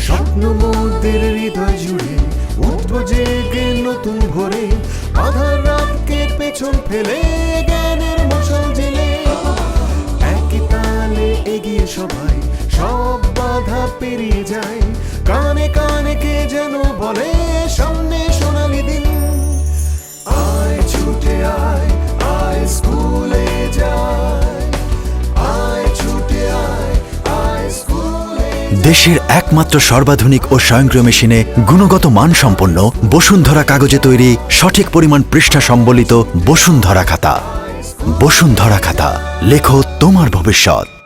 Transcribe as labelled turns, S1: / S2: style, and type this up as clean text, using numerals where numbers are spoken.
S1: স্বপ্নমুগ্ধের হৃদয় জুড়ে উঠব জেগে নতুন ভোরে, আধার রাতকে পেছন ফেলে জ্ঞানের মশাল জেলে, একই তালে এগিয়ে সবাই সব বাধা পেরিয়ে যায়, কানে কানে কে যেন বলে সামনে সোনালি দিন। আয় ছুটে আয়, আয় স্কুলে যায়, আয় ছুটে আয়, আয় স্কুলে।
S2: দেশের একমাত্র সর্বাধুনিক ও স্বয়ংক্রিয় মেশিনে গুণগত মানসম্পন্ন বসুন্ধরা কাগজে তৈরি সঠিক পরিমাণ পৃষ্ঠা সম্বলিত বসুন্ধরা খাতা। বসুন্ধরা খাতা, লেখো তোমার ভবিষ্যৎ।